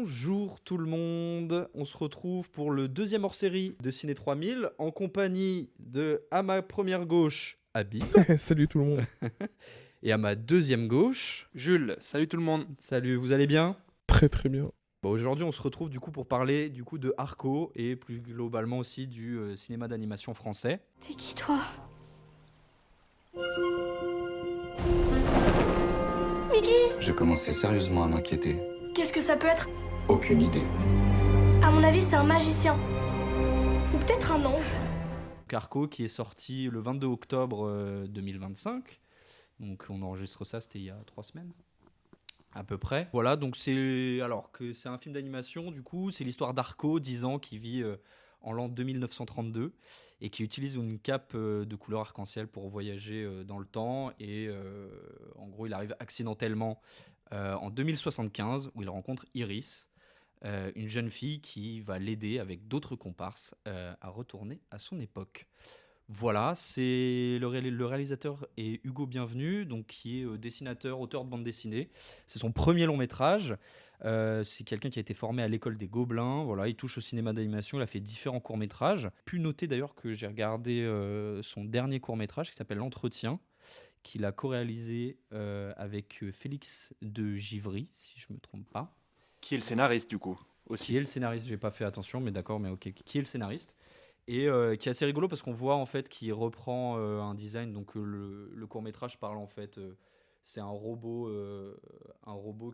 Bonjour tout le monde, on se retrouve pour le deuxième hors-série de Ciné 3000 en compagnie de, à ma première gauche, Habib, Salut tout le monde. et à ma deuxième gauche, Jules, salut tout le monde. salut, vous allez bien? Très très bien. Bon, aujourd'hui on se retrouve du coup pour parler du coup de Arco et plus globalement aussi du cinéma d'animation français. T'es qui toi? Mickey? Je commençais sérieusement à m'inquiéter. Qu'est-ce que ça peut être? Aucune idée. À mon avis, c'est un magicien. Ou peut-être un ange. Arco qui est sorti le 22 octobre 2025, donc on enregistre ça, c'était il y a 3 semaines. À peu près. Voilà, donc c'est un film d'animation, du coup, c'est l'histoire d'Arco, 10 ans, qui vit en l'an 2932 et qui utilise une cape de couleur arc-en-ciel pour voyager dans le temps. Et en gros, il arrive accidentellement en 2075 où il rencontre Iris, une jeune fille qui va l'aider avec d'autres comparses à retourner à son époque. Voilà, c'est le réalisateur est Hugo Bienvenu, donc qui est dessinateur, auteur de bande dessinée. C'est son premier long métrage. C'est quelqu'un qui a été formé à l'école des Gobelins. Voilà, il touche au cinéma d'animation. Il a fait différents courts métrages. Pu noter d'ailleurs que j'ai regardé son dernier court métrage qui s'appelle L'Entretien, qu'il a co-réalisé avec Félix de Givry, si je me trompe pas. Qui est le scénariste du coup Qui aussi. est le scénariste? J'ai pas fait attention, mais d'accord, mais ok. Qui est le scénariste? Et qui est assez rigolo parce qu'on voit en fait qu'il reprend un design. Donc le court métrage parle en fait, c'est un robot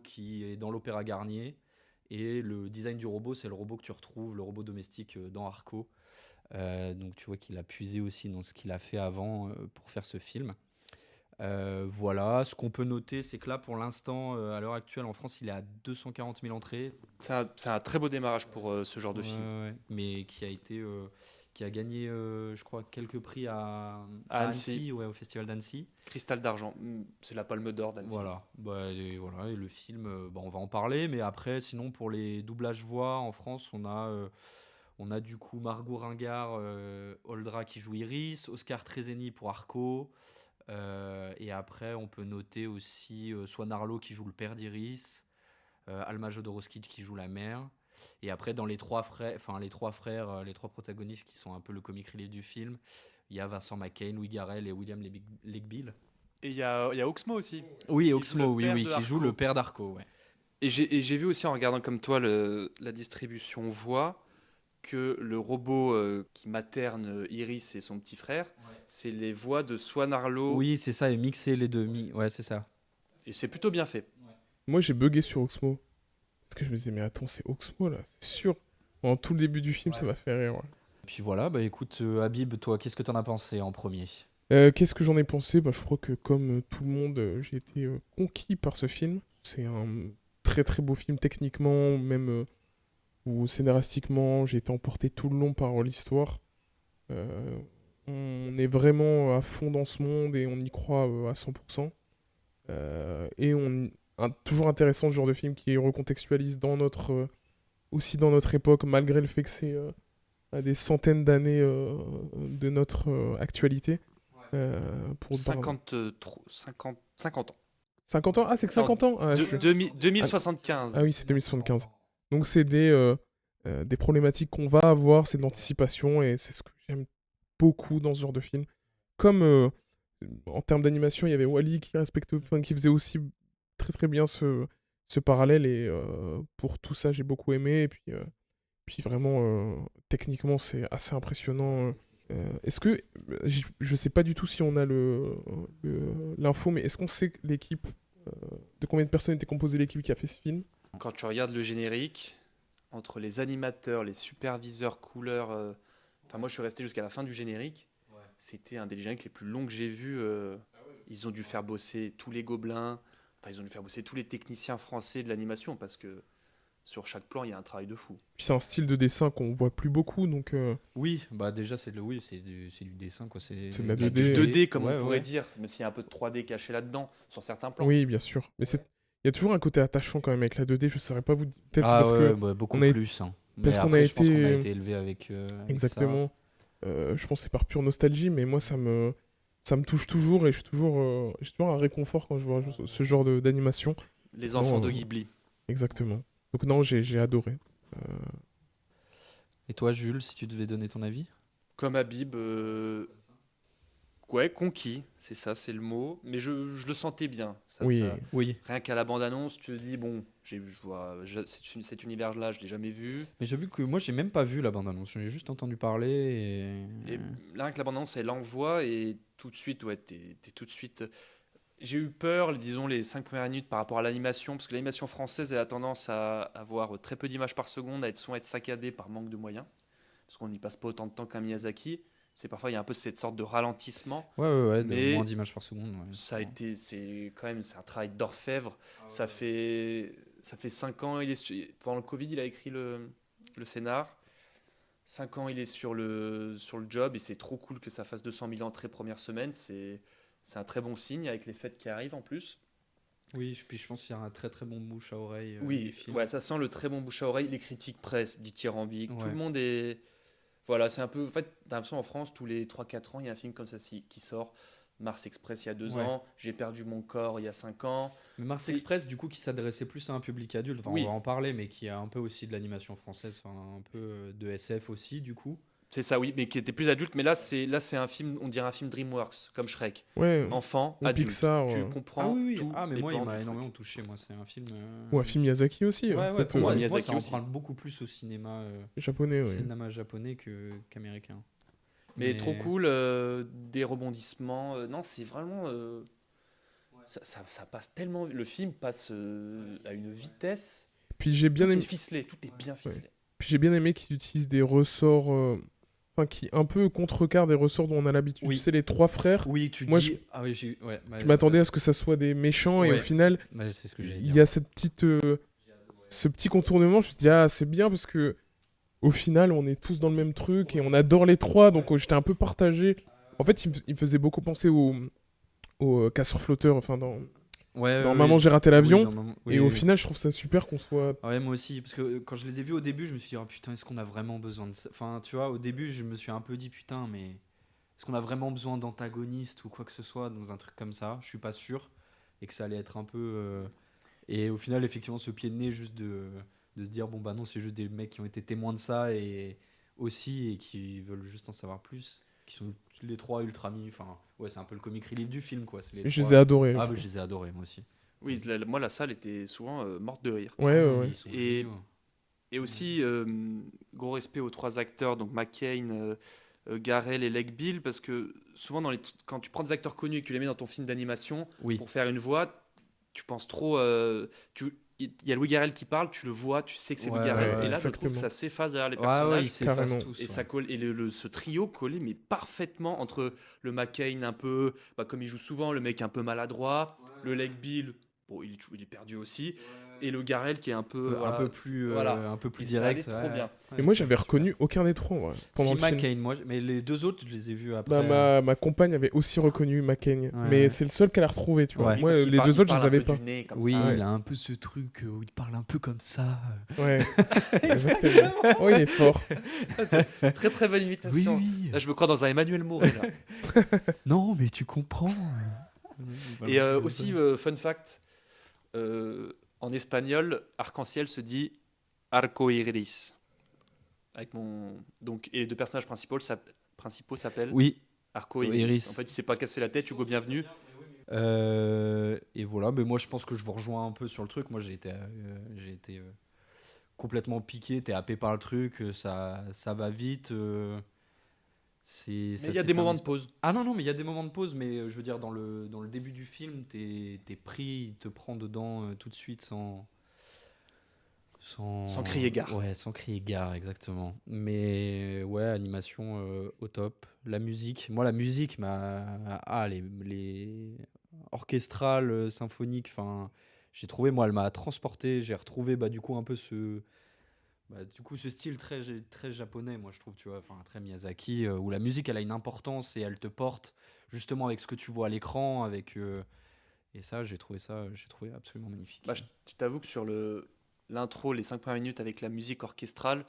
qui est dans l'Opéra Garnier, et le design du robot, c'est le robot que tu retrouves, le robot domestique dans Arco. Donc tu vois qu'il a puisé aussi dans ce qu'il a fait avant pour faire ce film. Voilà, ce qu'on peut noter, c'est que là pour l'instant, à l'heure actuelle en France, il est à 240 000 entrées. C'est un très beau démarrage pour ce genre de film. Ouais, mais qui a gagné, je crois, quelques prix à À Annecy. ouais, au Festival d'Annecy. Cristal d'argent, c'est la Palme d'Or d'Annecy. Voilà, et le film, on va en parler, mais après, sinon, pour les doublages voix en France, on a du coup Margot Ringard, Oldra qui joue Iris, Oscar Trezeni pour Arco, et après, on peut noter aussi Swan Arlo qui joue le père d'Iris, Alma Jodorowsky qui joue la mère. Et après, dans les trois frères, les trois protagonistes qui sont un peu le comic relief du film, il y a Vincent McCain, Louis Garrel et William Legbill. Et il y a Oxmo aussi. Oui, Qui Oxmo, joue le père de qui joue Arco. le père d'Arco. Ouais. Et j'ai vu aussi en regardant comme toi la distribution voix que le robot qui materne Iris et son petit frère, c'est les voix de Swan Arlo. Oui, c'est ça, et mixer les deux. Ouais, c'est ça. Et c'est plutôt bien fait. Moi j'ai bugué sur Oxmo. Parce que je me disais, mais attends, c'est Oxmo là, c'est sûr. Pendant tout le début du film, ça m'a fait rire. Ouais. Et puis voilà, bah écoute, Habib, toi, qu'est-ce que t'en as pensé en premier? Qu'est-ce que j'en ai pensé? Je crois que comme tout le monde, j'ai été conquis par ce film. C'est un très très beau film techniquement, même ou scénaristiquement. J'ai été emporté tout le long par l'histoire. On est vraiment à fond dans ce monde et on y croit à 100%. Et toujours intéressant ce genre de film qui recontextualise aussi dans notre époque, malgré le fait que c'est à des centaines d'années de notre actualité. Pour 50 ans. 50 ans? Ah, c'est que 50 ans? Ah, 2075. Ah oui, c'est 2075. Donc c'est des problématiques qu'on va avoir, c'est de l'anticipation, et c'est ce que j'aime beaucoup dans ce genre de film. Comme en termes d'animation, il y avait Wall-E qui faisait aussi très très bien ce parallèle, et pour tout ça j'ai beaucoup aimé, et puis vraiment techniquement c'est assez impressionnant. Est-ce que je sais pas du tout si on a l'info, mais est-ce qu'on sait l'équipe de combien de personnes était composée l'équipe qui a fait ce film? Quand tu regardes le générique, entre les animateurs, les superviseurs, couleurs, moi je suis resté jusqu'à la fin du générique. C'était un des génériques les plus longs que j'ai vus. Ils ont dû faire bosser tous les gobelins, ils ont dû faire bosser tous les techniciens français de l'animation, parce que sur chaque plan, il y a un travail de fou. Puis c'est un style de dessin qu'on voit plus beaucoup, donc Oui, bah déjà, c'est du dessin, quoi. C'est de la Du 2D. 2D, comme Ouais, on pourrait ouais. dire, même s'il y a un peu de 3D caché là-dedans, sur certains plans. Oui, bien sûr. Mais il y a toujours un côté attachant quand même avec la 2D, je saurais pas vous dire. Peut-être Ah c'est parce ouais, que. bah, beaucoup on a- plus. Hein. parce Mais qu'on après, a je pense qu'on a été- été élevé avec Exactement. Je pense que c'est par pure nostalgie, mais moi ça me touche toujours, et j'ai toujours un réconfort quand je vois ce genre d'animation. Les enfants Non, de Ghibli. Exactement. Donc non, j'ai adoré. Et toi, Jules, si tu devais donner ton avis? Comme Habib, ouais, conquis, c'est ça, c'est le mot. Mais je le sentais bien. Oui. Oui. Rien qu'à la bande-annonce, tu te dis, bon, cet univers-là, je l'ai jamais vu. Mais j'ai vu que moi, j'ai même pas vu la bande-annonce. J'en ai juste entendu parler Et là, avec la bande-annonce, elle l'envoie et tout de suite, ouais, t'es tout de suite. J'ai eu peur, disons, les 5 premières minutes par rapport à l'animation, parce que l'animation française, elle a tendance à avoir très peu d'images par seconde, à être saccadée par manque de moyens, parce qu'on n'y passe pas autant de temps qu'un Miyazaki. C'est parfois, il y a un peu cette sorte de ralentissement, Ouais, mais moins d'images par seconde. Ouais, ça a été, c'est quand même, c'est un travail d'orfèvre. Ça fait 5 ans, pendant le Covid, il a écrit le scénar. 5 ans, il est sur le job et c'est trop cool que ça fasse 200 000 entrées première semaine. C'est un très bon signe avec les fêtes qui arrivent en plus. Oui, puis je pense qu'il y a un très très bon bouche à oreille. Oui, du film. ouais, ça sent le très bon bouche à oreille. Les critiques presse dithyrambiques. Tout Ouais. le monde est. Voilà, c'est un peu. En fait, t'as l'impression en France, tous les 3-4 ans, il y a un film comme ça qui sort. Mars Express il y a 2 Ouais. ans. J'ai perdu mon corps il y a 5 ans. Mais Mars C'est- Express, du coup, qui s'adressait plus à un public adulte, enfin, Oui. on va en parler, mais qui a un peu aussi de l'animation française, enfin, un peu de SF aussi, du coup. C'est ça, oui, mais qui était plus adulte. Mais là, c'est un film, on dirait un film DreamWorks, comme Shrek. Ouais. Enfant, Ou adulte. Pixar, Tu ouais. comprends oui. tout. Ah, mais les moi, il pans m'a du énormément truc. touché, moi, c'est un film. Ou un film Miyazaki aussi. Ouais, en ouais, fait, pour moi, Miyazaki ça aussi. emprunte beaucoup plus au japonais, oui. cinéma japonais qu'américain. Mais trop cool, des rebondissements. Non, c'est vraiment. Ça passe tellement. Le film passe à une vitesse. Puis j'ai bien Tout est aimé. ficelé, tout est bien ficelé. Puis j'ai bien aimé qu'ils utilisent des ressorts, enfin qui un peu contrecarrent des ressorts dont on a l'habitude. Oui. Tu sais, les 3 frères. Oui, tu Moi, dis. Ah oui, ouais, Je m'attendais à ce que ça soit des méchants et Ouais. au final, C'est ce que j'allais il dire. y a cette petite, ce petit contournement. Je me suis dit ah c'est bien parce que au final on est tous dans le même truc et on adore les 3 donc j'étais un peu partagé. En fait, il me faisait beaucoup penser au casseur-flotteur, enfin dans Ouais, Maman j'ai raté l'avion. Oui, dans Maman- oui, Et au oui. final, je trouve ça super qu'on soit. Ouais, moi aussi, parce que quand je les ai vus au début, je me suis dit, oh putain, est-ce qu'on a vraiment besoin de ça? Enfin, tu vois, au début, je me suis un peu dit, putain, mais est-ce qu'on a vraiment besoin d'antagonistes ou quoi que ce soit dans un truc comme ça? Je suis pas sûr. Et que ça allait être un peu. Et au final, effectivement, ce pied de nez, juste de se dire, bon, bah non, c'est juste des mecs qui ont été témoins de ça et aussi, et qui veulent juste en savoir plus. Qui sont les 3 ultra mis. Enfin, ouais, c'est un peu le comic relief du film, quoi. C'est les Je les 3. ai adorés. Ah, bah, je les ai adorés, moi aussi. Oui, moi, la salle était souvent morte de rire. Ouais. Ils sont Et- géniaux. Et aussi, gros respect aux 3 acteurs, donc McCain, Garrel et Lake Bill, parce que souvent, quand tu prends des acteurs connus et que tu les mets dans ton film d'animation Oui. pour faire une voix, tu penses trop. Il y a Louis Garrel qui parle, tu le vois, tu sais que c'est Louis Ouais, Garrel. ouais, et là, je trouve exactement. que ça s'efface derrière les Ouais, personnages. ils s'effacent carrément. tous. Et ouais. ça colle, et ce trio collait mais parfaitement entre le McCain un peu, comme il joue souvent, le mec un peu maladroit, le Lake Bill, bon il est perdu aussi, et le Garrel qui est un peu un peu plus, voilà. un peu plus Et ça allait direct. trop bien. Et moi, j'avais reconnu aucun des 3 ouais, pendant Si le film. McCain, moi, mais les 2 autres, je les ai vus après. Bah, ma compagne avait aussi reconnu McCain, mais c'est le seul qu'elle a retrouvé, tu vois. Ouais. Oui, Moi, parce qu'il les parle- 2 il autres, je parle les un avais peu pas. du nez, comme Oui, ça. il a un peu ce truc où il parle un peu comme ça. Ouais, exactement. Oh, il est fort. Très très belle imitation. oui. Là, je me crois dans un Emmanuel Mouret. Là. Non, mais tu comprends. Et aussi, fun fact, en espagnol, arc-en-ciel se dit arcoiris. Donc, et les 2 personnages principaux s'appellent Oui. arcoiris. Iris. En fait, tu sais pas casser la tête, Hugo, bienvenue. Et voilà, mais moi je pense que je vous rejoins un peu sur le truc. Moi j'ai été complètement piqué, t'es happé par le truc, ça va vite. Mais il y a des moments de pause. Ah non, mais il y a des moments de pause, mais je veux dire, dans le début du film, t'es pris, il te prend dedans tout de suite sans crier gare. Ouais, sans crier gare, exactement. Mais ouais, animation au top. La musique, moi la musique les orchestrales, symphoniques, enfin, j'ai trouvé, moi, elle m'a transporté. J'ai retrouvé du coup un peu ce style très très japonais, moi je trouve, tu vois, enfin très Miyazaki, où la musique elle a une importance et elle te porte justement avec ce que tu vois à l'écran, et ça j'ai trouvé absolument magnifique. Bah, je t'avoue que sur l'intro, les 5 premières minutes avec la musique orchestrale,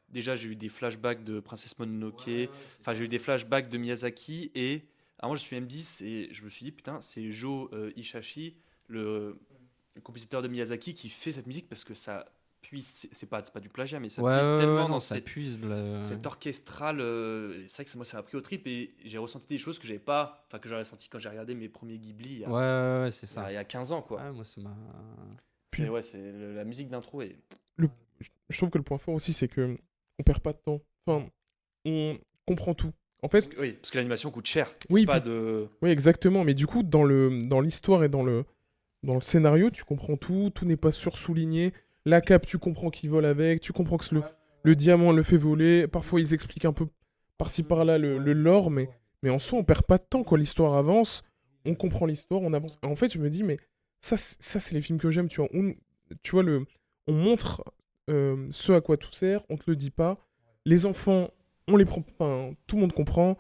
déjà j'ai eu des flashbacks de Princesse Mononoke, enfin j'ai eu des flashbacks de Miyazaki, et à moi je suis M10 et je me suis dit putain, c'est Joe Hisaishi, le compositeur de Miyazaki, qui fait cette musique, parce que ça puise, c'est pas du plagiat, mais ça Ouais, puise ouais, tellement ouais, non, dans ça puise de cette orchestrale. C'est vrai que moi, ça m'a pris au trip et j'ai ressenti des choses que que j'aurais ressenti quand j'ai regardé mes premiers Ghibli Ouais, ouais, ouais, c'est il y a, ça. il y a 15 ans, quoi. Ouais, moi, ça m'a. Puis- La musique d'intro est. Le- je trouve que le point fort aussi, c'est que on perd pas de temps. Enfin, on comprend tout. En fait, Parce que l'animation coûte cher. oui, Pas puis- de. oui, exactement. Mais du coup, dans l'histoire et dans le scénario, tu comprends tout. Tout n'est pas sursouligné. La cape, tu comprends qu'ils volent avec. Tu comprends que le diamant le fait voler. Parfois, ils expliquent un peu par-ci par-là le lore, mais en soi, on perd pas de temps. Quand l'histoire avance, on comprend l'histoire, on avance. En fait, je me dis, mais ça c'est les films que j'aime. Tu vois, tu vois on montre ce à quoi tout sert, on te le dit pas. Les enfants, on les prend. Enfin, tout le monde comprend.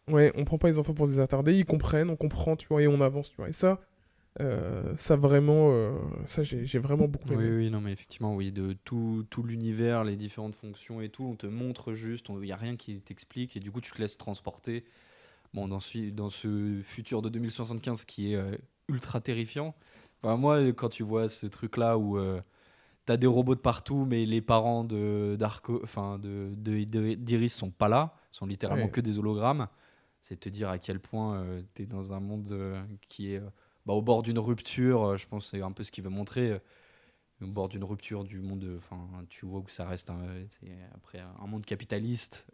Ouais, on prend pas les enfants pour des attardés, ils comprennent, on comprend, tu vois, et on avance, tu vois. Et ça vraiment, ça j'ai vraiment beaucoup Oui, aimé. oui, non, mais effectivement, oui, de tout l'univers, les différentes fonctions et tout, on te montre juste, il n'y a rien qui t'explique et du coup, tu te laisses transporter. Bon, dans ce futur de 2075 qui est ultra terrifiant. Enfin, moi, quand tu vois ce truc-là où t'as des robots de partout, mais les parents d'Iris sont pas là, sont littéralement Ouais. que des hologrammes, c'est te dire à quel point t'es dans un monde qui est au bord d'une rupture. Je pense que c'est un peu ce qu'il veut montrer. Au bord d'une rupture du monde, enfin, tu vois que ça reste c'est après un monde capitaliste.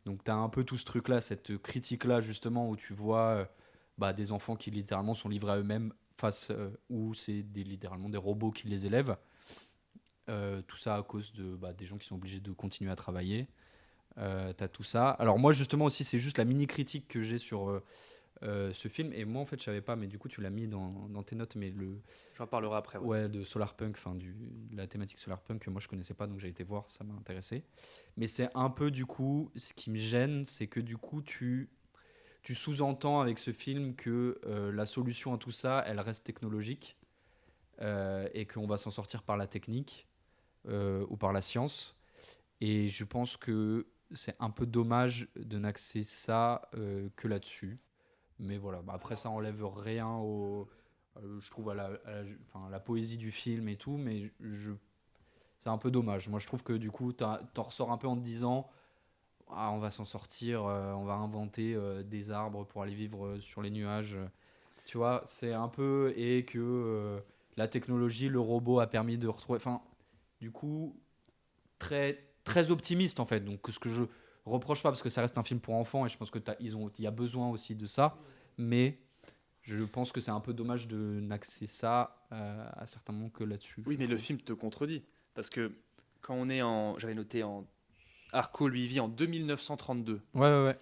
Donc tu as un peu tout ce truc-là, cette critique-là, justement, où tu vois des enfants qui littéralement sont livrés à eux-mêmes face où c'est littéralement des robots qui les élèvent. Tout ça à cause des gens qui sont obligés de continuer à travailler. T'as tout ça. Alors moi justement aussi c'est juste la mini critique que j'ai sur ce film et moi en fait je savais pas mais du coup tu l'as mis dans tes notes mais J'en parlerai après. ouais de Solarpunk, enfin de la thématique Solarpunk que moi je connaissais pas donc j'ai été voir, ça m'a intéressé. Mais c'est un peu du coup ce qui me gêne, c'est que du coup tu sous-entends avec ce film que la solution à tout ça elle reste technologique et qu'on va s'en sortir par la technique ou par la science. Et je pense que c'est un peu dommage de n'axer ça que là-dessus. Mais voilà, après ça enlève rien je trouve à la poésie du film et tout, mais c'est un peu dommage. Moi je trouve que du coup t'en ressors un peu en te disant on va s'en sortir, on va inventer des arbres pour aller vivre sur les nuages. Tu vois, c'est un peu et que la technologie, le robot a permis de retrouver. Enfin, du coup, très très optimiste en fait. Donc ce que je reproche pas parce que ça reste un film pour enfants et je pense que il y a besoin aussi de ça, mais je pense que c'est un peu dommage de n'axer ça à certains moments que là-dessus. Oui, mais le film te contredit. Parce que quand on est j'avais noté Arco, lui, vit en 2932. Ouais.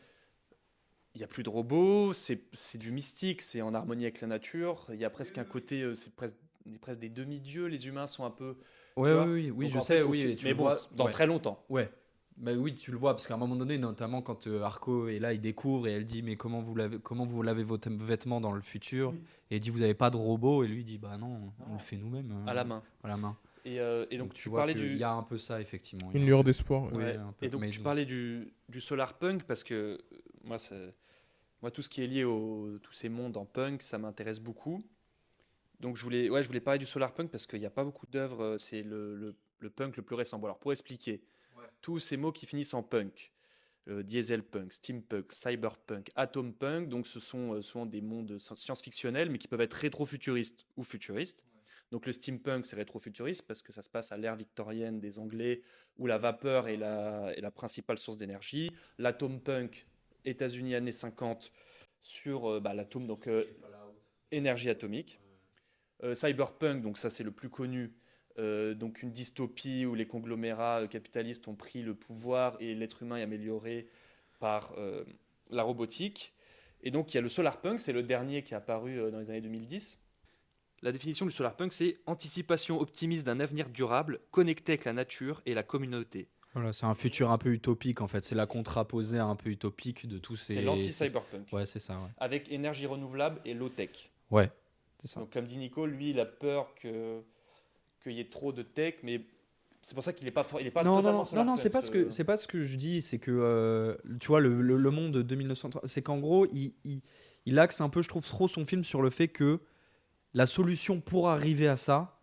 Il n'y a plus de robots, c'est du mystique, c'est en harmonie avec la nature. Il y a presque un côté, c'est presque des demi-dieux. Les humains sont un peu. Ouais, tu vois. oui, Donc, je en sais, fait, oui. Et tu mais le bon, vois, dans ouais. très longtemps. Ouais. Bah oui, tu le vois parce qu'à un moment donné, notamment quand Arco est là, il découvre et elle dit mais comment vous lavez vos vêtements dans le futur et il dit vous n'avez pas de robot et lui il dit bah non, on le fait nous-mêmes À la main. À la main. Et donc, tu tu parlais il y a un peu ça effectivement. Il y Une a lueur un peu ça. d'espoir. Oui, Ouais. un peu. Et donc, Mais tu parlais du solar punk parce que moi, tout ce qui est lié tous ces mondes en punk, ça m'intéresse beaucoup. Donc, je voulais parler du solar punk parce qu'il n'y a pas beaucoup d'œuvres. C'est le punk le plus récent. Bon, alors, pour expliquer, tous ces mots qui finissent en punk, dieselpunk, steampunk, cyberpunk, atompunk, donc ce sont souvent des mondes science-fictionnels, mais qui peuvent être rétro-futuristes ou futuristes. Donc le steampunk, c'est rétro-futuriste parce que ça se passe à l'ère victorienne des Anglais, où la vapeur est la principale source d'énergie. L'atompunk, États-Unis années 50, sur l'atome, donc énergie atomique. Cyberpunk, donc ça c'est le plus connu, donc une dystopie où les conglomérats capitalistes ont pris le pouvoir et l'être humain est amélioré par la robotique. Et donc il y a le solarpunk, c'est le dernier qui est apparu dans les années 2010. La définition du solarpunk, c'est anticipation optimiste d'un avenir durable, connecté avec la nature et la communauté. Voilà, c'est un futur un peu utopique en fait. C'est la contraposée un peu utopique de tous ces. C'est l'anti-cyberpunk. Ouais, c'est ça. Ouais. Avec énergie renouvelable et low-tech. Ouais, c'est ça. Donc comme dit Nico, lui, il a peur qu'il y ait trop de tech, mais c'est pour ça qu'il n'est pas totalement solarpunk. Non, c'est pas ce que je dis, c'est que tu vois le monde de 1903, c'est qu'en gros, il axe un peu, je trouve, trop son film sur le fait que la solution pour arriver à ça,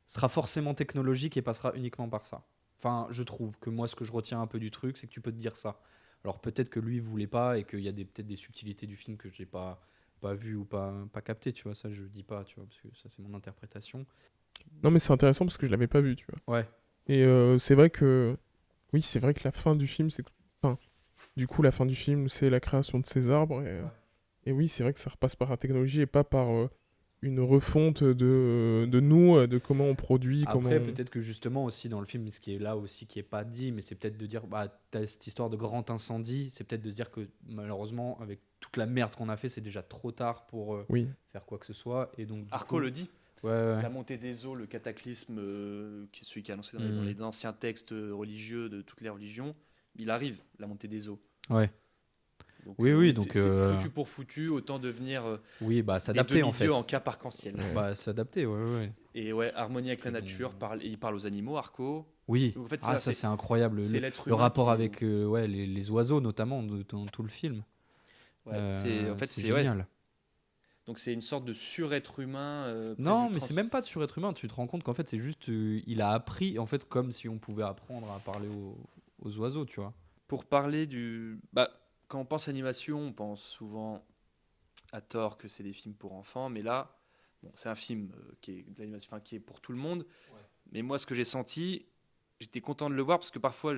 sera forcément technologique et passera uniquement par ça. Enfin, je trouve que moi, ce que je retiens un peu du truc, c'est que tu peux te dire ça. Alors peut-être que lui voulait pas et qu'il y a peut-être des subtilités du film que j'ai pas vu ou pas capté, tu vois, ça je dis pas, tu vois, parce que ça c'est mon interprétation. Non, mais c'est intéressant parce que je l'avais pas vu, tu vois. Ouais. Et c'est vrai que... Oui, c'est vrai que la fin du film, c'est... Enfin, du coup, la fin du film, c'est la création de ces arbres. Et oui, c'est vrai que ça repasse par la technologie et pas par une refonte de nous, de comment on produit. Après, comment... peut-être que justement aussi dans le film, ce qui est là aussi qui est pas dit, mais c'est peut-être de dire, bah, t'as cette histoire de grand incendie, c'est peut-être de se dire que malheureusement, avec toute la merde qu'on a fait, c'est déjà trop tard pour Oui. faire quoi que ce soit. Et donc, Arco le dit. Ouais. La montée des eaux, le cataclysme, qui est celui qui est annoncé dans Mm. les anciens textes religieux de toutes les religions, il arrive, la montée des eaux. Ouais. Donc, Oui, donc, c'est foutu pour foutu, autant devenir Oui, bah des s'adapter en fait. demi-dieux en cas arc-en-ciel. Bah s'adapter, ouais. Et ouais, harmonie avec la C'est nature, bon. il parle aux animaux, Arco. Oui. Donc, en fait, Ça c'est incroyable. c'est Le, l'être le humain rapport qui- avec les oiseaux notamment dans tout le film. Ouais, c'est c'est génial. Donc c'est une sorte de surêtre humain. Non, mais c'est même pas de surêtre humain. Tu te rends compte qu'en fait, c'est juste. Il a appris, en fait, comme si on pouvait apprendre à parler aux oiseaux, tu vois. Pour parler du... Bah, quand on pense animation, on pense souvent à tort que c'est des films pour enfants, mais là, bon, c'est un film qui est de l'animation, enfin, qui est pour tout le monde. Mais moi, ce que j'ai senti, j'étais content de le voir parce que parfois,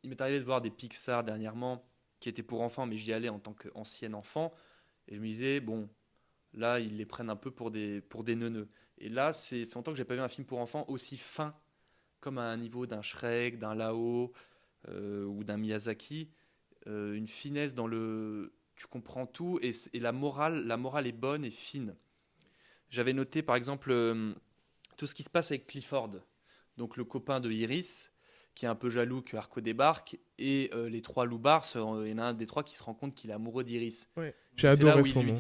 il m'est arrivé de voir des Pixar dernièrement qui étaient pour enfants, mais j'y allais en tant qu'ancien enfant et je me disais, bon, là, ils les prennent un peu pour des neuneux. Et là, c'est fait longtemps que j'ai pas vu un film pour enfants aussi fin, comme à un niveau d'un Shrek, d'un Lao ou d'un Miyazaki. Une finesse dans le... Tu comprends tout et la morale est bonne et fine. J'avais noté par exemple tout ce qui se passe avec Clifford, donc le copain de Iris, qui est un peu jaloux que Arco débarque, et les trois loupards, il y en a un des trois qui se rend compte qu'il est amoureux d'Iris. Ouais. J'ai C'est là adoré où ce moment.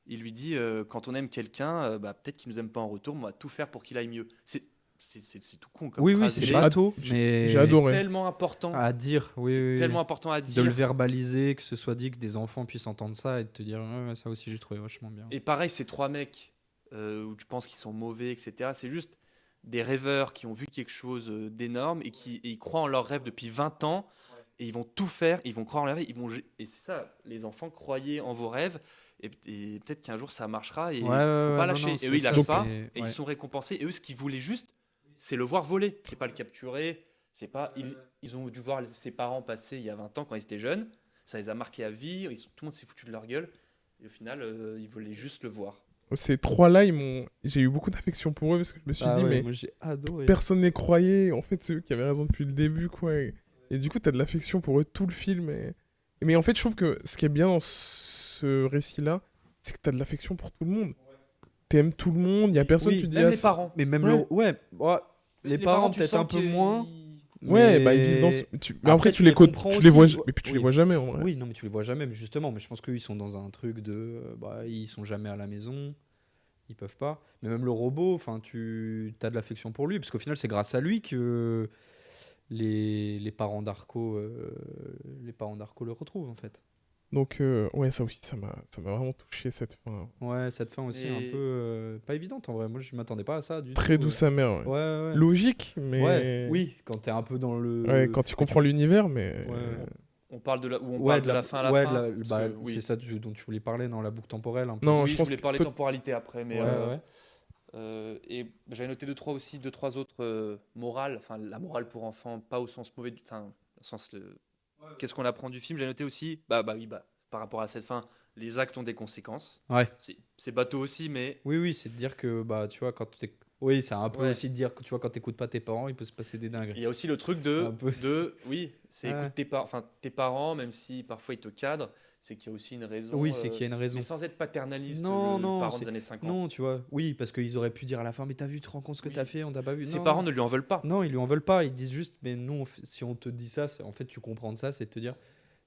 il lui dit quand on aime quelqu'un, peut-être qu'il nous aime pas en retour, mais on va tout faire pour qu'il aille mieux. C'est tout con comme Oui, phrase. c'est mais bateau, mais j'ai c'est adoré. tellement important. à dire, oui. Tellement important à De dire. le verbaliser, que ce soit dit, que des enfants puissent entendre ça et de te dire, ouais, ça aussi j'ai trouvé vachement bien. Et pareil, ces trois mecs où tu penses qu'ils sont mauvais, etc., c'est juste des rêveurs qui ont vu quelque chose d'énorme et ils croient en leurs rêves depuis 20 ans et ils vont tout faire, ils vont croire en leurs rêves, et c'est ça, les enfants, croyez en vos rêves et peut-être qu'un jour ça marchera et il faut pas lâcher. Et eux, ils lâchent pas et ils sont récompensés. Et eux, ce qu'ils voulaient juste, c'est le voir voler, c'est pas le capturer, c'est pas... Ils ont dû voir ses parents passer il y a 20 ans quand ils étaient jeunes, ça les a marqués à vie, tout le monde s'est foutu de leur gueule et au final, ils voulaient juste le voir. Ces trois-là, j'ai eu beaucoup d'affection pour eux parce que je me suis dit, mais moi j'ai adoré. personne n'y croyait. En fait, c'est eux qui avaient raison depuis le début, quoi. Et du coup, t'as de l'affection pour eux tout le film. Mais en fait, je trouve que ce qui est bien dans ce récit-là, c'est que t'as de l'affection pour tout le monde. T'aimes tout le monde, il y a personne, tu dis... Même les parents. Mais même Ouais. les parents tu peut-être sens un peu qu'ils- moins. Ouais, mais... bah ils vivent dans... Mais après, tu les les comprends tu les vois... aussi. Mais puis tu Oui. les vois jamais, en vrai. Oui, non, mais tu les vois jamais, mais justement. Mais je pense qu'ils sont dans un truc de. Ils sont jamais à la maison, ils peuvent pas. Mais même le robot, enfin, tu as de l'affection pour lui, parce qu'au final, c'est grâce à lui que les parents d'Arco le retrouvent, en fait. Donc, ouais, ça aussi, ça m'a vraiment touché, cette fin. Ouais, cette fin aussi, Et- un peu pas évidente en vrai. Moi, je m'attendais pas à ça du Très tout. douce amère, ouais. Ouais. Logique, mais... Ouais, oui, quand t'es un peu dans le. Ouais, quand tu comprends l'univers, mais... Ouais. On parle de la, où on Ouais, parle de la fin à la ouais, fin. de la- parce bah, que, oui. c'est ça dont tu voulais parler dans la boucle temporelle un peu. Non, Oui, je je pense voulais que parler toi- temporalité après, mais Ouais. et j'avais noté deux trois autres morales, enfin la morale pour enfants, pas au sens mauvais, enfin au sens qu'est-ce qu'on apprend du film. J'ai noté aussi, bah par rapport à cette fin, les actes ont des conséquences. Ouais. C'est bateau aussi, mais Oui, c'est de dire que bah tu vois quand t'es. Oui, c'est un peu Ouais. aussi de dire que tu vois quand t'écoutes pas tes parents, il peut se passer des il dingueries. y a aussi le truc Un peu. oui, c'est Ouais. écoute tes parents, même si parfois ils te cadrent, c'est qu'il y a aussi une raison. Oui, c'est qu'il y a une raison. Mais sans être paternaliste, Non, le non, parent c'est- des années 50. Non, tu vois. Oui, parce qu'ils auraient pu dire à la fin, mais t'as vu, tu te rends compte ce que Oui. t'as fait, on t'a pas vu. Ses Non, parents ne lui en veulent pas. Non, ils lui en veulent pas. Ils disent juste, mais nous, si on te dit ça, en fait, tu comprends de ça, c'est de te dire,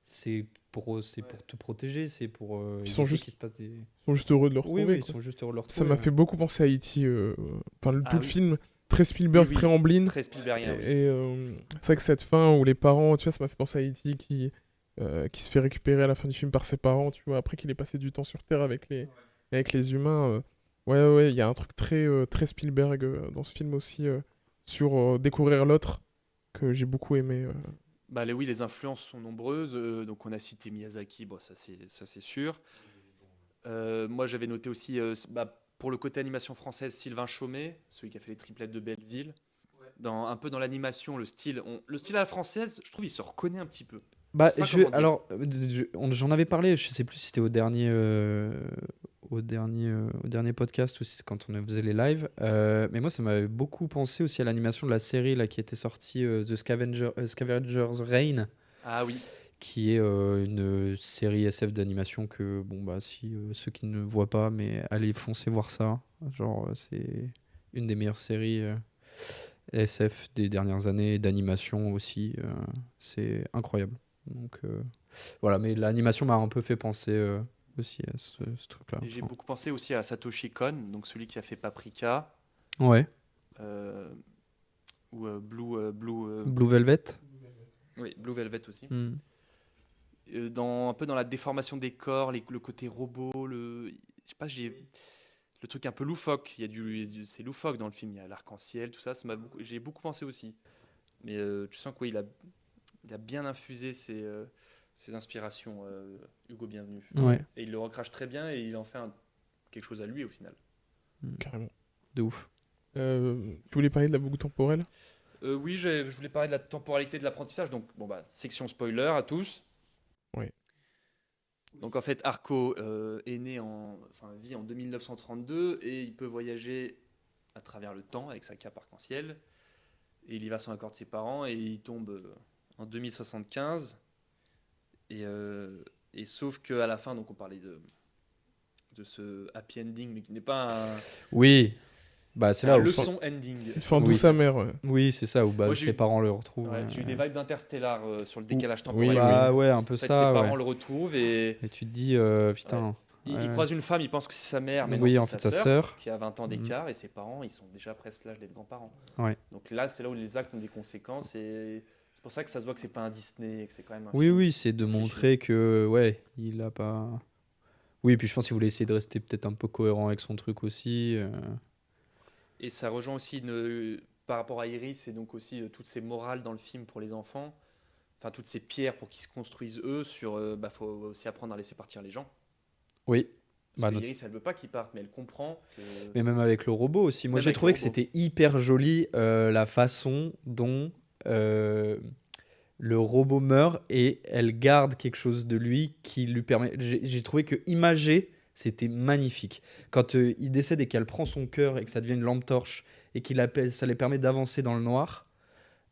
c'est pour te protéger, c'est pour. Ils sont éviter juste- qu'il se passe des. Ils sont juste heureux de le Oui, retrouver, ils quoi. sont juste heureux de leur Ça m'a fait beaucoup penser à E.T. Enfin, Ah tout le oui. film, très Spielberg, Oui, très Amblin. Très Spielbergien. oui. Et c'est vrai que cette fin où les parents, tu vois, ça m'a fait penser à E.T. qui se fait récupérer à la fin du film par ses parents, tu vois, après qu'il ait passé du temps sur Terre avec les humains. Ouais, il y a un truc très Spielberg dans ce film aussi, sur découvrir l'autre, que j'ai beaucoup aimé. Bah, oui, les influences sont nombreuses. Donc, on a cité Miyazaki, bon, ça c'est sûr. Moi, j'avais noté aussi, pour le côté animation française, Sylvain Chomet, celui qui a fait les triplettes de Belleville. Un peu dans l'animation, le style à la française, je trouve il se reconnaît un petit peu. Bah, Je sais pas comment dire. alors, j'en avais parlé, je sais plus si c'était au dernier podcast ou si c'est quand on faisait les lives. Mais moi, ça m'avait beaucoup pensé aussi à l'animation de la série là, qui était sortie, The Scavenger's Reign, Ah oui, qui est une série SF d'animation que, bon, bah, si ceux qui ne voient pas, mais allez foncer voir ça. Genre, c'est une des meilleures séries SF des dernières années, d'animation aussi. C'est incroyable. Donc voilà, mais l'animation m'a un peu fait penser aussi à ce truc-là. et j'ai beaucoup pensé aussi à Satoshi Kon, donc celui qui a fait Paprika, Ouais, euh, ou Blue Velvet. oui, Blue Velvet aussi. Hmm. Un peu dans la déformation des corps, le côté robot, je sais pas, le truc un peu loufoque. C'est loufoque dans le film. Il y a l'arc-en-ciel, tout ça. J'ai beaucoup pensé aussi. Mais tu sens qu'il il a bien infusé ses inspirations, Hugo Bienvenu. Ouais, Et il le recrache très bien et il en fait quelque chose à lui au final. Carrément. de ouf. Tu voulais parler de la boucle temporelle? Oui, je voulais parler de la temporalité de l'apprentissage. Donc, bon, section spoiler à tous. Oui. Donc, en fait, Arco vit en 2932 et il peut voyager à travers le temps avec sa cape arc-en-ciel. Et il y va sans l'accord de ses parents et il tombe en 2075. Et sauf qu'à la fin, donc on parlait de ce happy ending, mais qui n'est pas Oui, bah c'est là un où. leçon ending. Une fin Oui. douce amère, ouais. Oui, c'est ça où bah, Moi, j'ai ses eu- parents le retrouvent. Ouais, j'ai eu des vibes d'Interstellar sur le décalage Oui, temporel. Bah ouais, un peu En fait, ses ça. parents Ouais. le retrouvent et Et tu te dis, putain. il ouais. croise une femme, il pense que c'est sa mère, mais non, Oui, c'est en fait, sa sa sœur. sœur qui a 20 ans Mhm. d'écart et ses parents, ils sont déjà presque l'âge d'être grands-parents. Ouais. Donc là, c'est là où les actes ont des conséquences et c'est pour ça que ça se voit que c'est pas un Disney et que c'est quand même un Oui, film oui, c'est de réfléchi. montrer que, ouais, il a pas. Oui, puis je pense qu'il voulait essayer de rester peut-être un peu cohérent avec son truc aussi. Et ça rejoint aussi par rapport à Iris et donc aussi toutes ces morales dans le film pour les enfants, enfin toutes ces pierres pour qu'ils se construisent eux faut aussi apprendre à laisser partir les gens. Oui. Parce Bah, que Iris, elle veut pas qu'ils partent, mais elle comprend que... mais même avec le robot aussi. Moi, Même j'ai avec trouvé le que robot. c'était hyper joli la façon dont le robot meurt et elle garde quelque chose de lui qui lui permet. J'ai trouvé que imagé, c'était magnifique. Quand il décède et qu'elle prend son cœur et que ça devient une lampe torche et ça les permet d'avancer dans le noir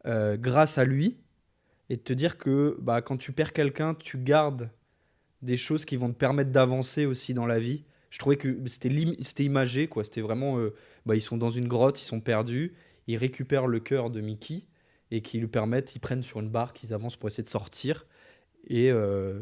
grâce à lui et de te dire que bah, quand tu perds quelqu'un, tu gardes des choses qui vont te permettre d'avancer aussi dans la vie. Je trouvais que c'était imagé, quoi. C'était vraiment. Bah, ils sont dans une grotte, ils sont perdus, ils récupèrent le cœur de Mickey et qui lui permettent, ils prennent sur une barque, ils avancent pour essayer de sortir. Et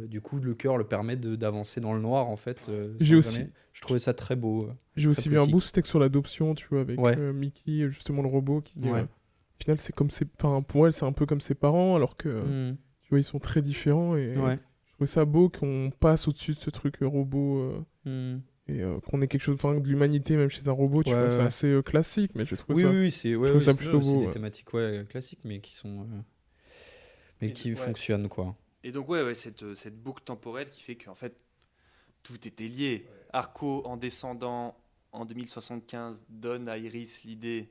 du coup, le cœur le permet d'avancer dans le noir, en fait. J'ai sans aussi- jamais. Je trouvais ça très beau. J'ai aussi vu un poétique. beau sous-texte sur l'adoption, tu vois, avec Ouais. Mickey, justement le robot, qui Ouais. au final, c'est comme enfin, pour elle, c'est un peu comme ses parents, alors que Mm. tu vois, ils sont très différents. Et Ouais. je trouvais ça beau qu'on passe au-dessus de ce truc robot Mm. et qu'on ait quelque chose, enfin, de l'humanité même chez un robot, tu Ouais, vois, c'est ouais. assez classique, mais je trouve Oui, ça. oui, c'est ouais, trouve oui, ça c'est- plutôt c'est beau, des ouais. thématiques classiques, mais qui sont. Mais Et qui ouais. fonctionnent, quoi. Et donc, cette boucle temporelle qui fait qu'en fait, tout était lié. Arco, en descendant en 2075, donne à Iris l'idée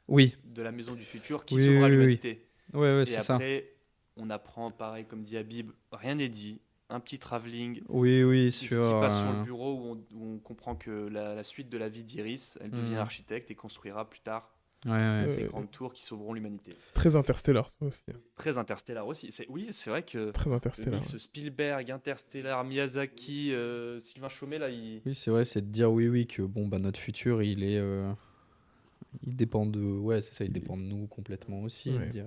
Oui, de la maison du futur qui Oui, sauvera oui, oui. l'humanité. ouais, Et c'est ça. après, on apprend, pareil, comme dit Habib, rien n'est dit. Un petit travelling Oui, qui sur. passe sur le bureau où on comprend que la suite de la vie d'Iris, elle devient Mhm. architecte et construira plus tard Ouais. ces Euh, grandes tours qui sauveront l'humanité. Très interstellar, ça aussi. Très Interstellar aussi. Oui, c'est vrai que Très le interstellar. mix Spielberg, Interstellar, Miyazaki, Sylvain Chomet, là, Oui, c'est vrai, c'est de dire oui, que bon, bah, notre futur, il est. Il dépend de. Ouais, c'est ça, il dépend de nous complètement aussi. Ouais. De dire,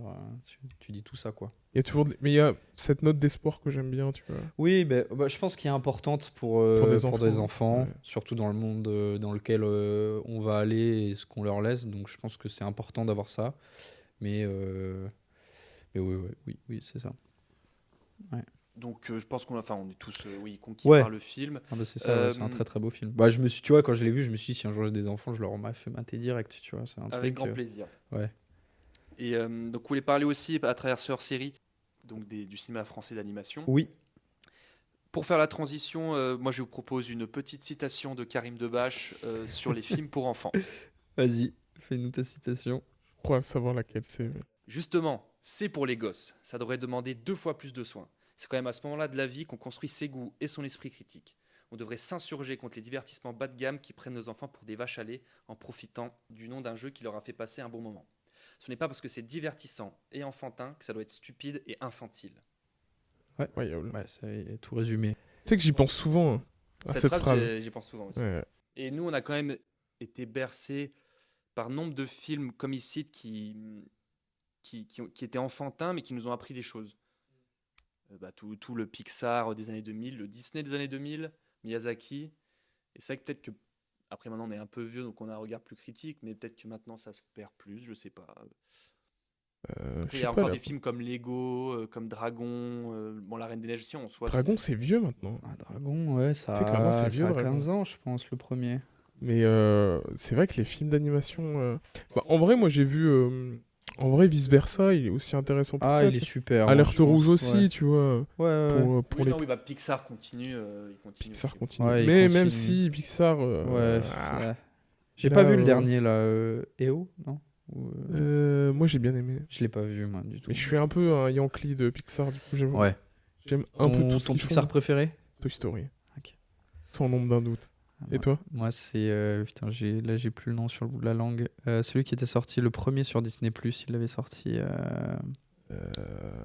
tu dis tout ça, quoi. Il y a toujours mais il y a cette note d'espoir que j'aime bien, tu vois. Oui, bah, je pense qu'il est importante pour des enfants, ouais. surtout dans le monde dans lequel on va aller et ce qu'on leur laisse. Donc je pense que c'est important d'avoir ça. Mais oui, c'est ça. Donc je pense on est tous conquis Ouais. par le film. Ah bah c'est ça, ouais, c'est un très très beau film. Bah, tu vois, quand je l'ai vu, je me suis dit, si un jour j'ai des enfants, je leur aurais fait mater direct, tu vois, c'est un Avec truc. grand plaisir. Ouais. Et donc, vous voulez parler aussi à travers ce hors-série donc du cinéma français d'animation. Oui. Pour faire la transition, moi je vous propose une petite citation de Karim Debache sur les films pour enfants. Vas-y, fais-nous ta citation. Je crois savoir laquelle c'est. Justement, c'est pour les gosses. Ça devrait demander 2 fois plus de soins. C'est quand même à ce moment-là de la vie qu'on construit ses goûts et son esprit critique. On devrait s'insurger contre les divertissements bas de gamme qui prennent nos enfants pour des vaches à lait en profitant du nom d'un jeu qui leur a fait passer un bon moment. Ce n'est pas parce que c'est divertissant et enfantin que ça doit être stupide et infantile. Incroyable. Ouais, ça est tout résumé. Tu sais que j'y pense souvent hein, à cette phrase. J'y pense souvent aussi. Ouais. Et nous, on a quand même été bercés par nombre de films comme ici qui étaient enfantins, mais qui nous ont appris des choses. Tout le Pixar des années 2000, le Disney des années 2000, Miyazaki. Et c'est vrai que peut-être que, après maintenant on est un peu vieux, donc on a un regard plus critique, mais peut-être que maintenant ça se perd plus, je sais pas. Après, il y a encore des films comme Lego, comme Dragon, La Reine des Neiges aussi, en soi. Dragon, c'est vieux maintenant. Ah, Dragon, ouais, ça, Tu sais que maintenant, c'est vieux, ça a Dragon. 15 ans, je pense, le premier. Mais c'est vrai que les films d'animation. En vrai, moi j'ai vu. En vrai, Vice Versa, il est aussi intéressant pour Ah, ça. il est super. Alerte je pense, rouge aussi, ouais. tu vois. Ouais. Pour les Pixar continue. Il continue Pixar aussi. continue. Ouais, il Mais continue. même si Pixar. Ouais. ah, J'ai là, pas vu le dernier, là. EO, non moi j'ai bien aimé. Je l'ai pas vu, moi, du tout. Mais je suis un peu un Yankee de Pixar, du coup j'avoue. Ouais. J'aime un peu tout ce ton qu'ils Pixar font. préféré Toy Story. Ok. Sans nombre d'un doute. Et toi? Moi, c'est. Putain, j'ai plus le nom sur le bout de la langue. Celui qui était sorti, le premier sur Disney, il l'avait sorti.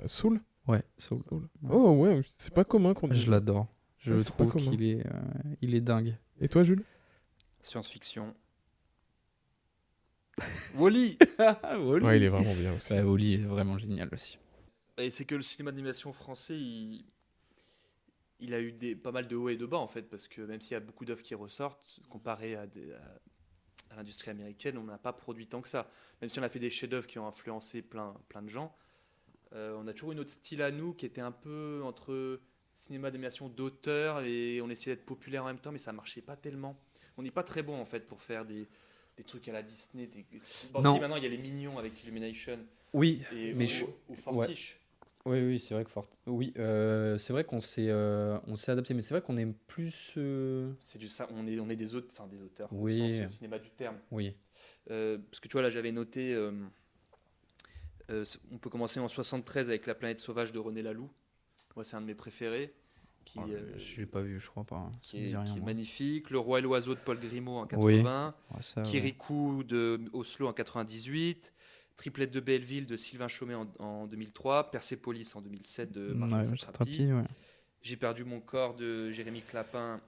Soul? Ouais, Soul. Soul. Ouais. Oh ouais, c'est pas commun qu'on dise. Je l'adore. Je Ouais, c'est pas trouve commun. qu'il est dingue. Et toi, Jules? Science-fiction. Wall-E. Ouais, il est vraiment bien aussi. Ouais, Oli est vraiment génial aussi. Et c'est que le cinéma d'animation français, il a eu pas mal de hauts et de bas en fait, parce que même s'il y a beaucoup d'œuvres qui ressortent, comparé à l'industrie américaine, on n'a pas produit tant que ça. Même si on a fait des chefs-d'œuvre qui ont influencé plein de gens, on a toujours eu notre style à nous qui était un peu entre cinéma d'animation d'auteur et on essayait d'être populaire en même temps, mais ça marchait pas tellement. On n'est pas très bon en fait pour faire des trucs à la Disney. Bon, Non. si maintenant il y a les Mignons avec Illumination Oui, et mais ou Fortiche. Oui, c'est vrai que Oui, c'est vrai qu'on s'est adapté, mais c'est vrai qu'on aime plus. C'est du ça, on est des auteurs, Oui. au sens cinéma du terme. Oui. Parce que tu vois là j'avais noté, on peut commencer en 73 avec La planète sauvage de René Laloux. Moi c'est un de mes préférés, qui Je l'ai pas vu, je crois pas. Ça me dit est rien, moi. magnifique. Le Roi et l'oiseau de Paul Grimaud en Oui. 80, Ouais, ça, ouais. Kirikou de Oslo en 98, Triplette de Belleville de Sylvain Chaumet en 2003, Persépolis en 2007 de Martin Ouais, Satrapi, Satrapi, ouais. J'ai perdu mon corps de Jérémy Clapin.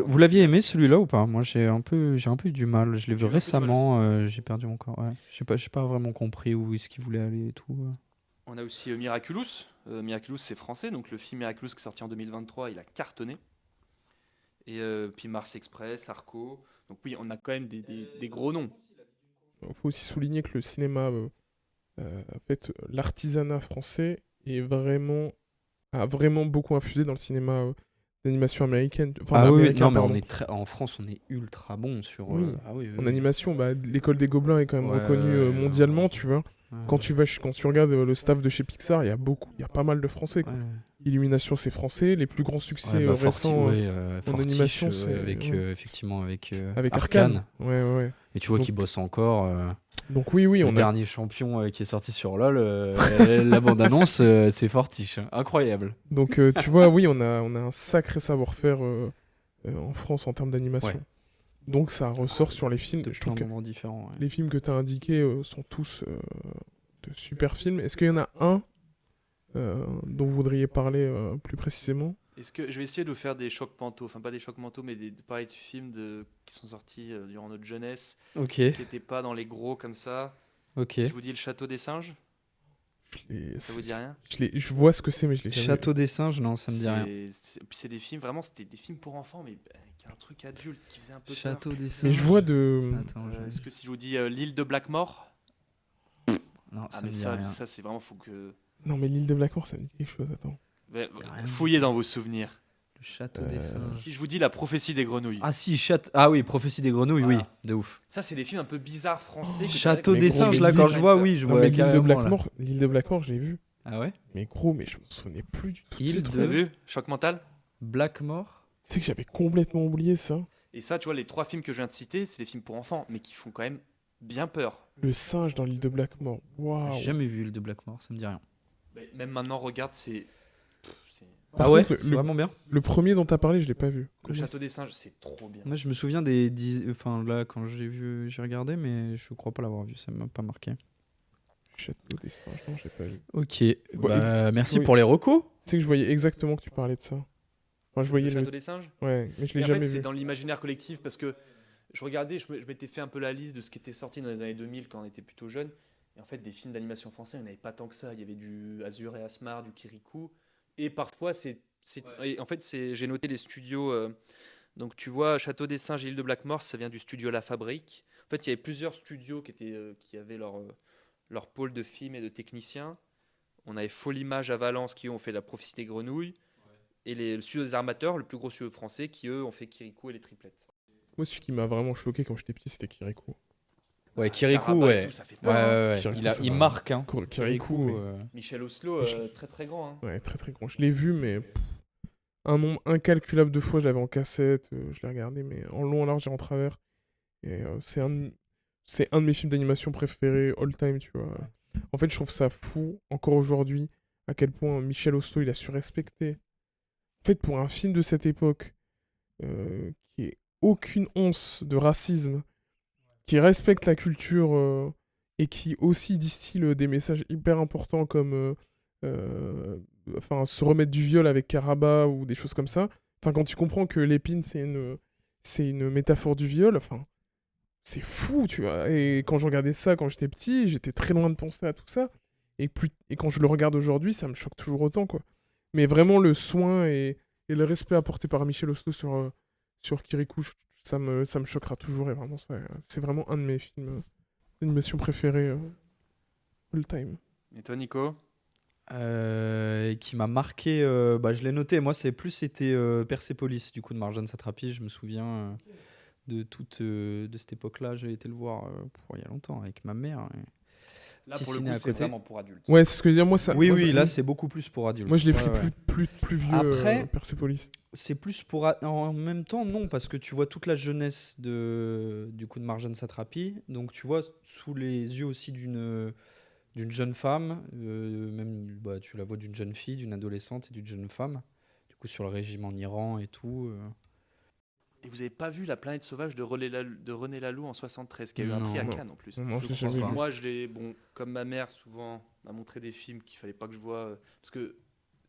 Vous l'aviez aimé celui-là ou pas? Moi j'ai un peu eu du mal. Je l'ai vu J'ai eu un peu de mal récemment. J'ai perdu mon corps. Ouais. J'ai pas vraiment compris où est-ce qu'il voulait aller et tout. On a aussi Miraculous. Miraculous, c'est français, donc le film Miraculous qui est sorti en 2023, il a cartonné. Et puis Mars Express, Arco. Donc oui, on a quand même des gros noms. Il faut aussi souligner que le cinéma, en fait, l'artisanat français a vraiment beaucoup infusé dans le cinéma d'animation américaine. Enfin, Ah oui, américain, non, mais pardon. en France, on est ultra bon sur. Oui. Ah oui, En animation, l'école des Gobelins est quand même Ouais, reconnue ouais, mondialement, ouais. tu vois. Ouais. Quand tu regardes le staff de chez Pixar, il y a pas mal de Français, quoi. Ouais. Illumination, c'est français. Les plus grands succès Ouais, récents Fortiche, animation, c'est- avec ouais. effectivement avec Arcane. Ouais. Et tu vois Donc- qu'ils bossent encore. Donc oui, Le on a. dernier champion qui est sorti sur LoL, la bande-annonce, c'est Fortiche. Incroyable. Donc tu vois, oui, on a un sacré savoir-faire en France en termes d'animation. Ouais. Donc ça ressort sur les films. De Je trouve plein que moments différents. Ouais. les films que tu as indiqués sont tous de super films. Est-ce qu'il y en a un dont vous voudriez parler plus précisément? Est-ce que je vais essayer de vous faire des chocs mentaux, enfin pas des chocs mentaux, mais de parler de films qui sont sortis durant notre jeunesse, Ok, qui n'étaient pas dans les gros comme ça. ok. Si je vous dis Le Château des Singes, ça vous dit rien? Je vois ce que c'est, mais je l'ai jamais Château des singes, non, ça me dit rien. Puis c'est des films, vraiment, c'était des films pour enfants, mais avec un truc adulte qui faisait un peu peur. Château des vu. singes. Mais je vois de. Attends, Est-ce que si je vous dis L'île de Blackmore? non, ça Ah me mais dit ça, rien. ça c'est vraiment, faut que... Non, mais l'île de Blackmore, ça me dit quelque chose. Attends. Rien Fouillez dans vos souvenirs. Le château des singes. Si je vous dis La prophétie des grenouilles. Ah si, ah oui, Prophétie des grenouilles, Voilà. oui, de ouf. Ça, c'est des films un peu bizarres français. que Château mais des gros, singes, mais là, quand l'île- je vois, oui, je Non, vois mais l'île de carrément, là. Blackmore, l'île de Blackmore, je l'ai vu. Ah ouais? Mais gros, mais je me souvenais plus du tout de ce Île truc. T'as vu Choc mental. Blackmore? Tu sais que j'avais complètement oublié ça. Et ça, tu vois, les 3 films que je viens de citer, c'est des films pour enfants, mais qui font quand même bien peur. Le singe dans l'île de Blackmore. Waouh. J'ai jamais vu Île de Blackmore, ça me dit rien. Mais même maintenant, regarde, c'est Par Ah ouais? contre, C'est vraiment bien? Le premier dont t'as parlé, je l'ai pas vu. le Comment Château des singes, c'est trop bien. Moi, je me souviens enfin, là, quand j'ai regardé, mais je crois pas l'avoir vu, ça m'a pas marqué. Château des singes, non, je l'ai pas vu. Ok, Bon, bah, merci oui. pour les recos. Tu sais que je voyais exactement que tu parlais de ça. Enfin, je Le voyais Château des singes. Ouais, mais je l'ai Et en jamais fait, c'est vu. dans l'imaginaire collectif parce que je regardais, je m'étais fait un peu la liste de ce qui était sorti dans les années 2000 quand on était plutôt jeune. Et en fait, des films d'animation français, il n'y en avait pas tant que ça. Il y avait du Azur et Asmar, du Kirikou. Et parfois, et en fait, j'ai noté les studios. Donc, tu vois, Château des Singes et Île de Blackmore, ça vient du studio La Fabrique. En fait, il y avait plusieurs studios qui avaient leur pôle de films et de techniciens. On avait Folimage à Valence qui ont fait La prophétie des grenouilles. Et le studio des armateurs, le plus gros studio français, qui eux ont fait Kirikou et les triplettes. Moi, celui qui m'a vraiment choqué quand j'étais petit, c'était Kirikou. Ouais, Kirikou, Caraba et ouais. tout, ça fait Ouais, peur, hein. ouais. Kirikou, Il ça va. marque, hein. Kirikou, mais... Michel Oslo, très très grand. Hein. Ouais, très très grand. Je l'ai vu, mais un nombre incalculable de fois, je l'avais en cassette, je l'ai regardé, mais en long, en large et en travers. Et c'est un de mes films d'animation préférés all time, tu vois. En fait, je trouve ça fou, encore aujourd'hui, à quel point Michel Oslo, il a su respecter. En fait, pour un film de cette époque, qui ait aucune once de racisme, qui respecte la culture et qui aussi distille des messages hyper importants comme enfin, se remettre du viol avec Caraba ou des choses comme ça. Enfin, quand tu comprends que l'épine, c'est une métaphore du viol, enfin, c'est fou, tu vois. Et quand je regardais ça quand j'étais petit, j'étais très loin de penser à tout ça. Et quand je le regarde aujourd'hui, ça me choque toujours autant, quoi. Mais vraiment, le soin et le respect apporté par Michel Oslo sur Kirikou, ça me choquera toujours. Et vraiment, c'est vraiment un de mes films d'animation préférés all time. Et toi, Nico? Qui m'a marqué, bah, je l'ai noté, moi c'était Persepolis du coup de Marjane Satrapi, je me souviens de cette époque-là, j'ai été le voir il y a longtemps avec ma mère. Là, Petit pour le ciné coup, à c'est côté. vraiment pour adultes. Ouais, c'est ce que je veux dire. Moi, ça, Oui, moi, oui, ça- là c'est beaucoup plus pour adultes. Moi, je l'ai pris Ouais, ouais. plus vieux, Après- Persepolis. C'est plus pour... En même temps, non, parce que tu vois toute la jeunesse du coup de Marjane Satrapi, donc tu vois sous les yeux aussi d'une jeune femme, même bah, tu la vois d'une jeune fille, d'une adolescente et d'une jeune femme, du coup sur le régime en Iran et tout. Et vous avez pas vu La planète sauvage de René Laloux en 73, qui a eu un Non. prix à Non. Cannes en plus. Non, Je j'ai crois jamais pas. vu. Moi, comme ma mère souvent m'a montré des films qu'il fallait pas que je vois, parce que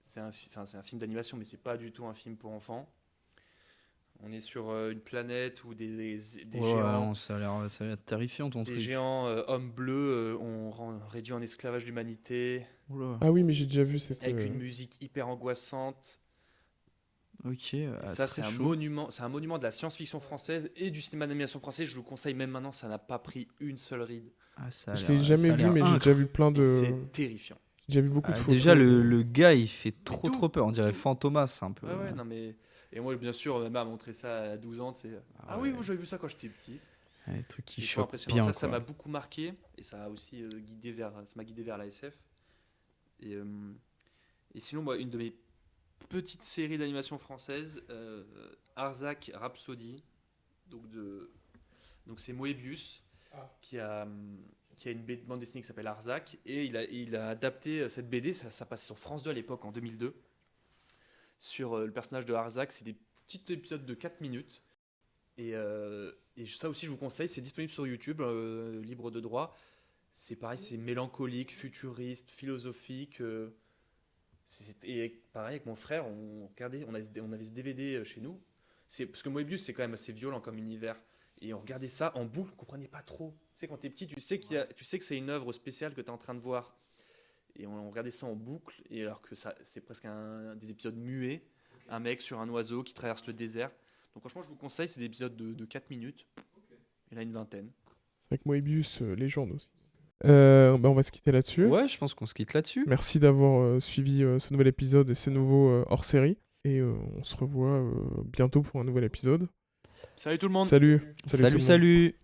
c'est un film d'animation, mais c'est pas du tout un film pour enfants. On est sur une planète où des Ouais, géants, non, ça a l'air terrifiant ton des truc. géants hommes bleus ont réduit en esclavage l'humanité, Oula. Ah oui, mais j'ai déjà vu cette. avec une musique hyper angoissante. Ok. Et ça, c'est un monument de la science-fiction française et du cinéma d'animation français. Je vous le conseille même maintenant, ça n'a pas pris une seule ride. Ah, ça a Je l'air- l'ai jamais ça a vu, l'air mais j'ai incroyable. déjà vu plein Et de. c'est terrifiant. J'ai déjà vu beaucoup de photos. Déjà, le gars, il fait trop tout. trop peur. On dirait Fantomas un peu. Ouais, non mais. Et moi, bien sûr, ma mère m'a montré ça à 12 ans. Ah oui, ouais. moi j'avais vu ça quand j'étais petit. Ouais, les trucs qui C'est choquent impressionnant. bien. Ça quoi. m'a beaucoup marqué et ça a aussi ça m'a guidé vers la SF. Et sinon, moi, une de mes petites séries d'animation française, Arzac Rhapsody. Donc c'est Moebius qui a une bande dessinée qui s'appelle Arzac et il a adapté cette BD. Ça passait sur France 2 à l'époque en 2002. Sur le personnage de Arzac, c'est des petits épisodes de 4 minutes. Et ça aussi, je vous conseille, c'est disponible sur YouTube, libre de droit. C'est pareil, c'est mélancolique, futuriste, philosophique. Et pareil, avec mon frère, on avait ce DVD chez nous. Parce que Moebius, c'est quand même assez violent comme univers. Et on regardait ça en boucle, on ne comprenait pas trop. Tu sais, quand tu es petit, tu sais que c'est une œuvre spéciale que tu es en train de voir. Et on regardait ça en boucle, et alors que c'est presque des épisodes muets. Un mec sur un oiseau qui traverse le désert. Donc franchement, je vous conseille, c'est des épisodes de 4 minutes. Il y en a une vingtaine. C'est avec Moebius, légende aussi. On va se quitter là-dessus. Ouais, je pense qu'on se quitte là-dessus. Merci d'avoir suivi ce nouvel épisode et ces nouveaux hors-série. Et on se revoit bientôt pour un nouvel épisode. Salut tout le monde. Salut. Salut, tout le monde. salut.